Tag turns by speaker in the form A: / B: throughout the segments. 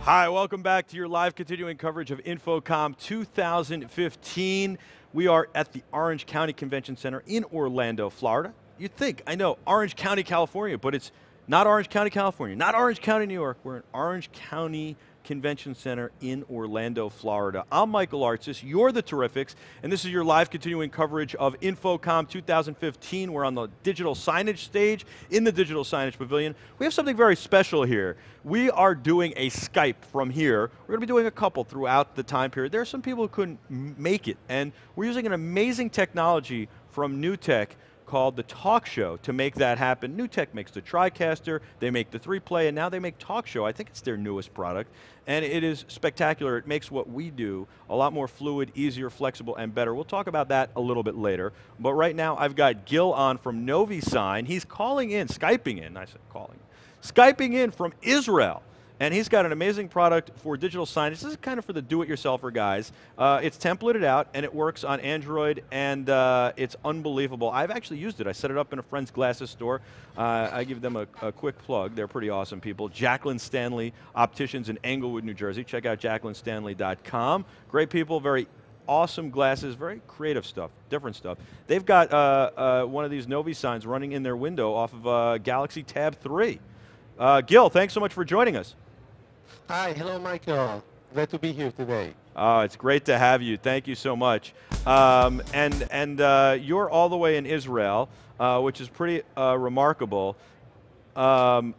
A: Hi, welcome back to your live continuing coverage of InfoComm 2015. We are at the Orange County Convention Center in Orlando, Florida. You'd think, I know, Orange County, California, but it's not Orange County, California, not Orange County, New York. We're in Orange County Convention Center in Orlando, Florida. I'm Michael Artsis, you're the Terrifics, and this is your live continuing coverage of InfoComm 2015. We're on the digital signage stage in the digital signage pavilion. We have something very special here. We are doing a Skype from here. We're going to be doing a couple throughout the time period. There are some people who couldn't make it, and we're using an amazing technology from New Tech called the Talk Show to make that happen. New Tech makes the TriCaster, they make the 3Play, and now they make Talk Show. I think it's their newest product, and it is spectacular. It makes what we do a lot more fluid, easier, flexible, and better. We'll talk about that a little bit later, but right now I've got Gil on from NoviSign. He's calling in, Skyping in, I said calling, Skyping in from Israel. And he's got an amazing product for digital signage. This is kind of for the do-it-yourselfer guys. It's templated out, and it works on Android, and it's unbelievable. I've actually used it. I set it up in a friend's glasses store. I give them a quick plug. They're pretty awesome people. Jacqueline Stanley Opticians in Englewood, New Jersey. Check out jacquelinestanley.com. Great people, very awesome glasses, very creative stuff, different stuff. They've got one of these NoviSigns running in their window off of Galaxy Tab 3. Gil, thanks so much for joining us.
B: Hi, hello Michael. Glad to be here today.
A: It's great to have you. Thank you so much. You're all the way in Israel, which is pretty remarkable. So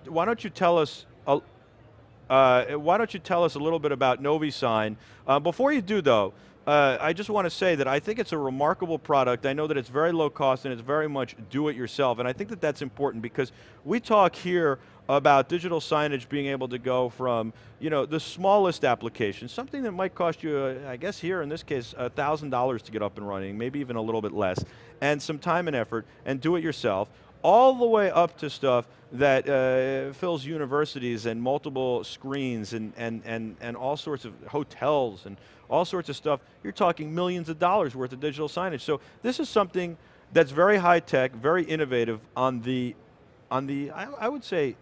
A: why don't you tell us? Why don't you tell us a little bit about NoviSign? Before you do, though, I just want to say that I think it's a remarkable product. I know that it's very low cost and it's very much do-it-yourself, and I think that that's important because we talk here about digital signage being able to go from, you know, the smallest application, something that might cost you, I guess here in this case, $1,000 to get up and running, maybe even a little bit less, and some time and effort, and do it yourself, all the way up to stuff that fills universities and multiple screens and all sorts of hotels and all sorts of stuff. You're talking millions of dollars worth of digital signage. So this is something that's very high tech, very innovative on the I would say,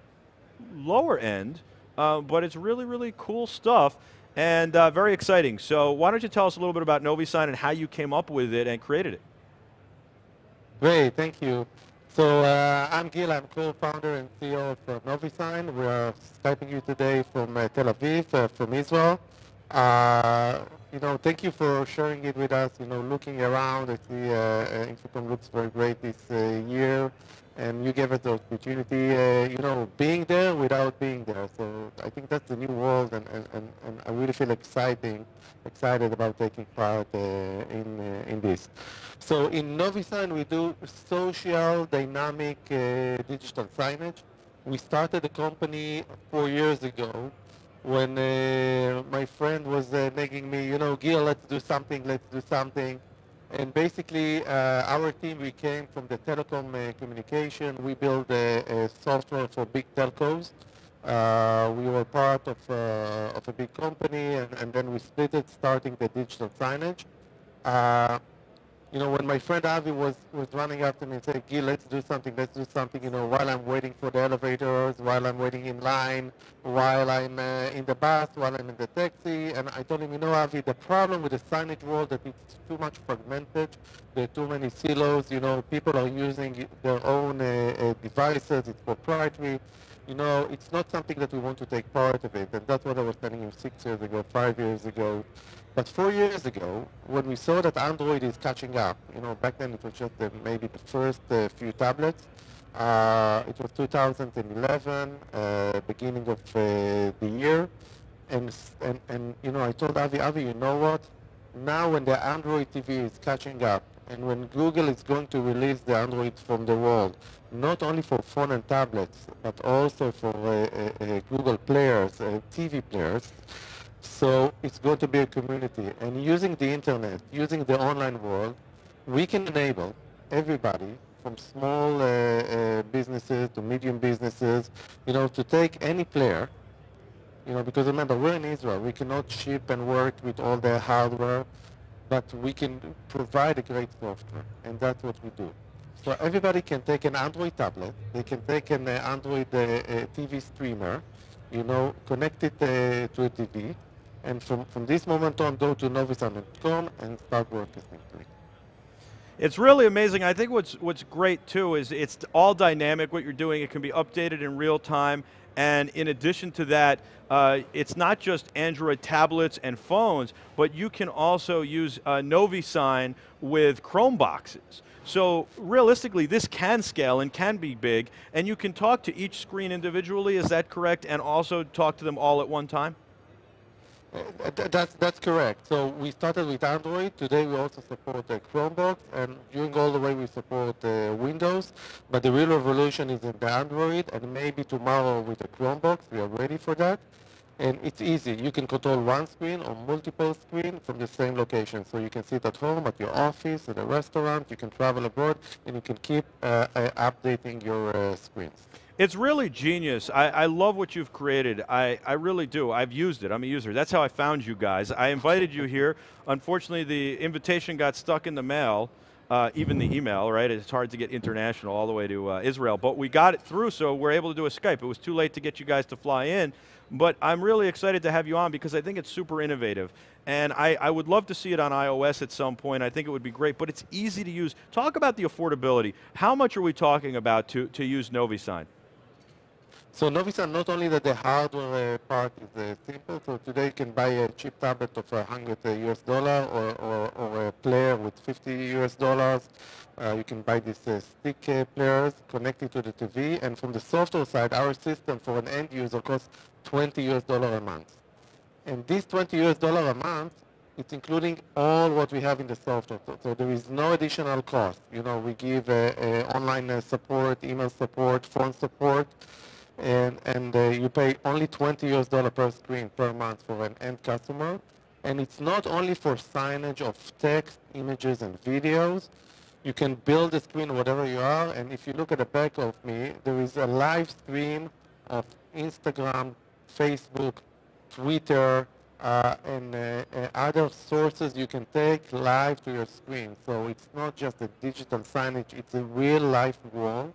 A: lower end, but it's really, really cool stuff and very exciting. So why don't you tell us a little bit about NoviSign and how you came up with it and created it?
B: Great, thank you. So I'm Gil, I'm co-founder and CEO of NoviSign. We are Skyping you today from Tel Aviv, from Israel. You know, thank you for sharing it with us. You know, looking around, I see InfoComm looks very great this year, and you gave us the opportunity, you know, being there without being there. So I think that's the new world, and I really feel excited about taking part in this. So in NoviSign, we do social dynamic digital signage. We started the company 4 years ago when my friend was nagging me, you know, Gil, let's do something. And basically, our team, we came from the telecom communication. We built a software for big telcos. We were part of a big company, and then we split it, starting the digital signage. You know, when my friend Avi was running after me and saying, Gil, let's do something, you know, while I'm waiting for the elevators, while I'm waiting in line, while I'm in the bus, while I'm in the taxi. And I told him, you know, Avi, the problem with the signage world that it's too much fragmented. There are too many silos. You know, people are using their own devices. It's proprietary. You know, it's not something that we want to take part of it. And that's what I was telling you 6 years ago, 5 years ago. But 4 years ago, when we saw that Android is catching up, you know, back then it was just maybe the first few tablets. It was 2011, beginning of the year. And you know, I told Avi, you know what? Now when the Android TV is catching up, and when Google is going to release the Android from the world, not only for phone and tablets, but also for Google players, TV players, so it's going to be a community. And using the internet, using the online world, we can enable everybody from small businesses to medium businesses, you know, to take any player, you know, because remember, we're in Israel. We cannot ship and work with all the hardware, but we can provide a great software, and that's what we do. So everybody can take an Android tablet. They can take an Android TV streamer, connect it to a TV, and from this moment on, go to NoviSign.com and start working simply.
A: It's really amazing. I think what's great too is it's all dynamic what you're doing. It can be updated in real time. And in addition to that, it's not just Android tablets and phones, but you can also use NoviSign with Chrome boxes. So realistically, this can scale and can be big, and you can talk to each screen individually, is that correct? And also talk to them all at one time?
B: That's correct. So we started with Android. Today we also support the Chromebox, and during all the way we support Windows. But the real revolution is in the Android, and maybe tomorrow with the Chromebox. We are ready for that. And it's easy. You can control one screen or multiple screens from the same location. So you can sit at home, at your office, at a restaurant. You can travel abroad, and you can keep updating your screens.
A: It's really genius. I love what you've created. I really do. I've used it. I'm a user. That's how I found you guys. I invited you here. Unfortunately, the invitation got stuck in the mail, even the email, right? It's hard to get international all the way to Israel. But we got it through, so we're able to do a Skype. It was too late to get you guys to fly in. But I'm really excited to have you on because I think it's super innovative. And I would love to see it on iOS at some point. I think it would be great. But it's easy to use. Talk about the affordability. How much are we talking about to use NoviSign?
B: So NoviSign, not only that the hardware part is simple, so today you can buy a cheap tablet of $100 US or a player with $50 US. You can buy these stick players, connect it to the TV, and from the software side, our system for an end user costs $20 US a month. And this $20 US a month, it's including all what we have in the software. So there is no additional cost. We give online support, email support, phone support, and you pay only $20 US per screen per month for an end customer. And it's not only for signage of text, images, and videos. You can build a screen whatever you are, and if you look at the back of me, there is a live stream of Instagram, Facebook, Twitter, and other sources you can take live to your screen. So it's not just a digital signage, it's a real life wall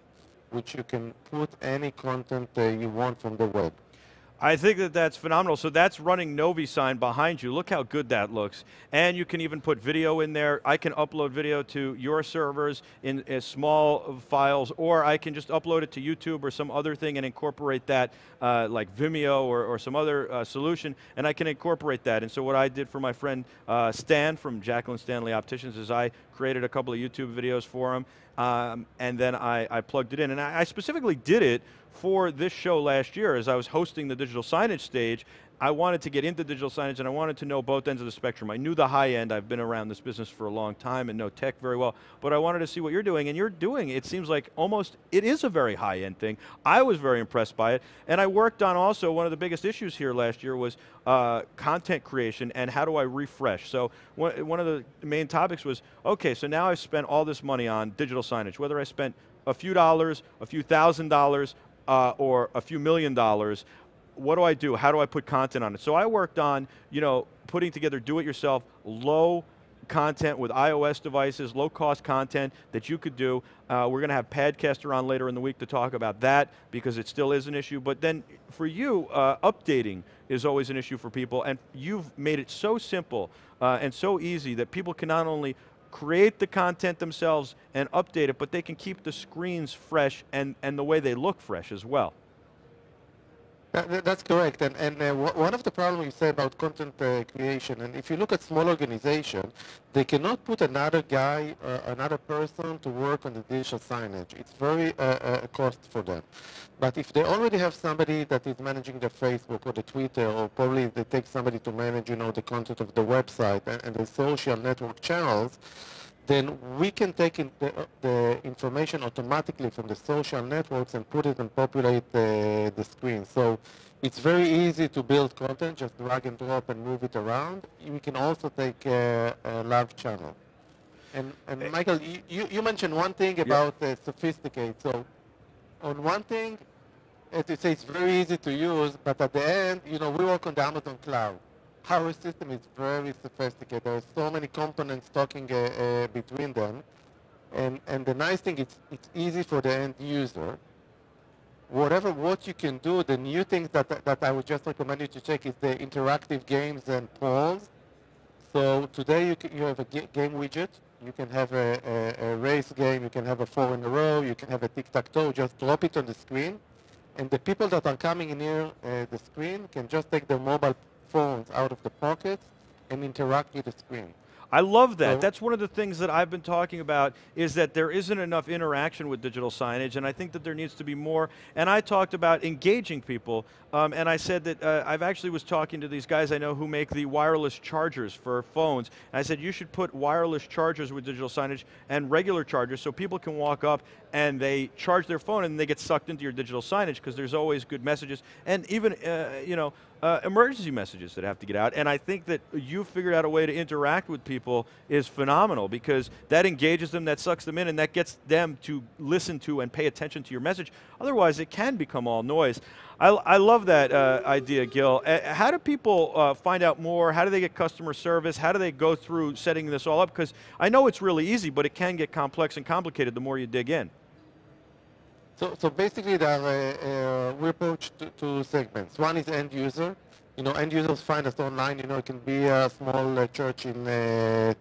B: which you can put any content you want from the web.
A: I think that's phenomenal. So that's running NoviSign behind you. Look how good that looks. And you can even put video in there. I can upload video to your servers in small files, or I can just upload it to YouTube or some other thing and incorporate that like Vimeo or some other solution, and I can incorporate that. And so what I did for my friend Stan from Jacqueline Stanley Opticians is I created a couple of YouTube videos for him, and then I plugged it in. And I specifically did it for this show last year as I was hosting the digital signage stage. I wanted to get into digital signage, and I wanted to know both ends of the spectrum. I knew the high end. I've been around this business for a long time and know tech very well, but I wanted to see what you're doing, and you're doing, it seems like almost, it is a very high end thing. I was very impressed by it, and I worked on also one of the biggest issues here last year was content creation and how do I refresh. So one of the main topics was, okay, so now I've spent all this money on digital signage, whether I spent a few dollars, a few $1,000s, or a few $1 million, what do I do? How do I put content on it? So I worked on, putting together do-it-yourself, low content with iOS devices, low-cost content that you could do. We're going to have Padcaster on later in the week to talk about that because it still is an issue. But then for you, updating is always an issue for people, and you've made it so simple and so easy that people can not only create the content themselves and update it, but they can keep the screens fresh and the way they look fresh as well.
B: That's correct, and one of the problems you say about content creation, and if you look at small organizations, they cannot put another guy, another person to work on the digital signage. It's very cost for them. But if they already have somebody that is managing the Facebook or the Twitter, or probably they take somebody to manage, the content of the website and the social network channels, then we can take in the information automatically from the social networks and put it and populate the screen. So it's very easy to build content, just drag and drop and move it around. We can also take a live channel. And Michael, you mentioned one thing about sophisticate. So on one thing, as you say, it's very easy to use, but at the end, we work on the Amazon cloud. Our system is very sophisticated. There are so many components talking between them. And the nice thing, it's easy for the end user. What you can do, the new things that I would just recommend you to check is the interactive games and polls. So today you have a game widget. You can have a race game, you can have a 4 in a row, you can have a tic-tac-toe, just drop it on the screen. And the people that are coming near the screen can just take their mobile phones out of the pockets and interact with the screen.
A: I love that.
B: So
A: That's one of the things that I've been talking about, is that there isn't enough interaction with digital signage, and I think that there needs to be more. And I talked about engaging people, and I said that I've actually was talking to these guys I know who make the wireless chargers for phones. And I said you should put wireless chargers with digital signage and regular chargers so people can walk up and they charge their phone and they get sucked into your digital signage, because there's always good messages and even emergency messages that have to get out. And I think that you figured out a way to interact with people is phenomenal, because that engages them, that sucks them in, and that gets them to listen to and pay attention to your message. Otherwise, it can become all noise. I love that idea, Gil. How do people find out more? How do they get customer service? How do they go through setting this all up? Because I know it's really easy, but it can get complex and complicated the more you dig in.
B: So basically, we approach two segments. One is end user. End users find us online. It can be a small church in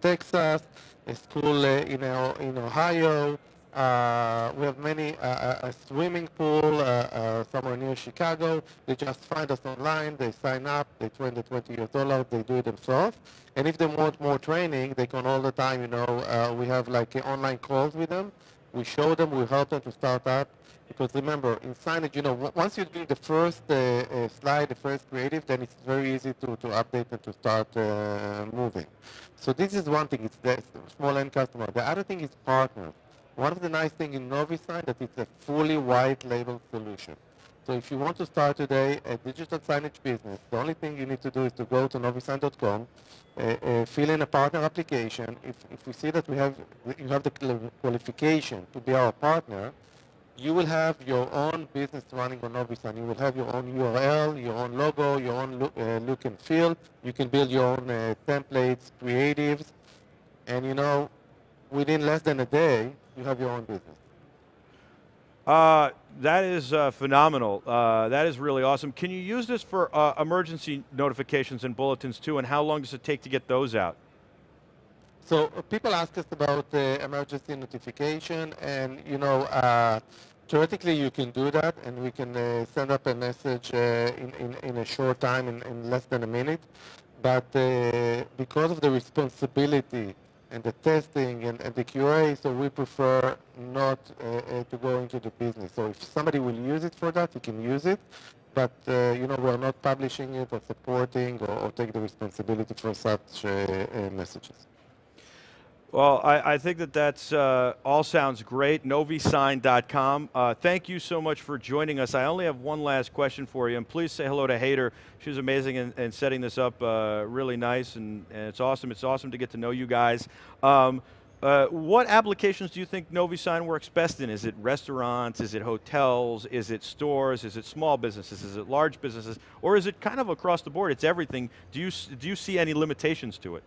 B: Texas, a school in Ohio. We have many, a swimming pool somewhere near Chicago. They just find us online, they sign up, they train the 20 years old, they do it themselves. And if they want more training, they can all the time, we have like online calls with them. We show them, we help them to start up. Because remember, in signage, once you do the first slide, the first creative, then it's very easy to update and to start moving. So this is one thing, it's the small end customer. The other thing is partners. One of the nice things in NoviSign that it's a fully white label solution. So if you want to start today a digital signage business, the only thing you need to do is to go to novisign.com, fill in a partner application. If we see that you have the qualification to be our partner, you will have your own business running on NoviSign. You will have your own URL, your own logo, your own look and feel. You can build your own templates, creatives, and within less than a day, you have your own business.
A: That is phenomenal. That is really awesome. Can you use this for emergency notifications and bulletins too, and how long does it take to get those out?
B: So people ask us about emergency notification, and theoretically you can do that, and we can send up a message in a short time, in less than a minute. But because of the responsibility and the testing and the QA, so we prefer not to go into the business. So if somebody will use it for that, he can use it. But we're not publishing it or supporting or take the responsibility for such messages.
A: Well, I think that's all sounds great. NoviSign.com. Thank you so much for joining us. I only have one last question for you, and please say hello to Hader. She was amazing in setting this up, really nice, and it's awesome. It's awesome to get to know you guys. What applications do you think NoviSign works best in? Is it restaurants? Is it hotels? Is it stores? Is it small businesses? Is it large businesses? Or is it kind of across the board? It's everything. Do you see any limitations to it?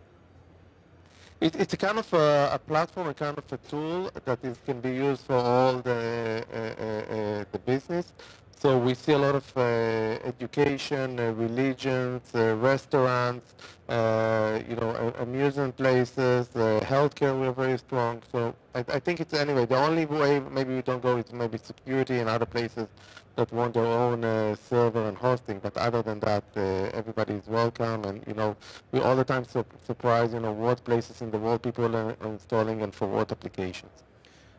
B: It's a kind of a platform, a kind of a tool that can be used for all the business. So we see a lot of education, religions, restaurants, amusement places, healthcare. We're very strong. So I think it's anyway. The only way maybe we don't go is maybe security and other places that want their own server and hosting. But other than that, everybody is welcome. And we all the time surprise what places in the world people are installing and for what applications.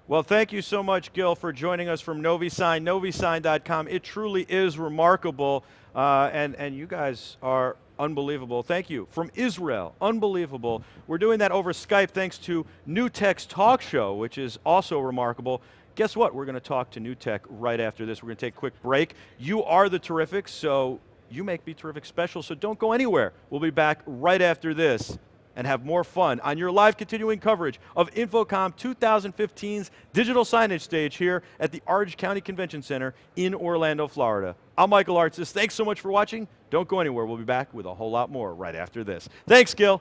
A: Well, thank you so much, Gil, for joining us from NoviSign, NoviSign.com. It truly is remarkable, and you guys are unbelievable. Thank you. From Israel, unbelievable. We're doing that over Skype thanks to New Tech's talk show, which is also remarkable. Guess what? We're going to talk to New Tech right after this. We're going to take a quick break. You are the Terrifics, so you make BeTerrific special, so don't go anywhere. We'll be back right after this and have more fun on your live continuing coverage of InfoComm 2015's digital signage stage here at the Orange County Convention Center in Orlando, Florida. I'm Michael Artsis. Thanks so much for watching. Don't go anywhere. We'll be back with a whole lot more right after this. Thanks, Gil.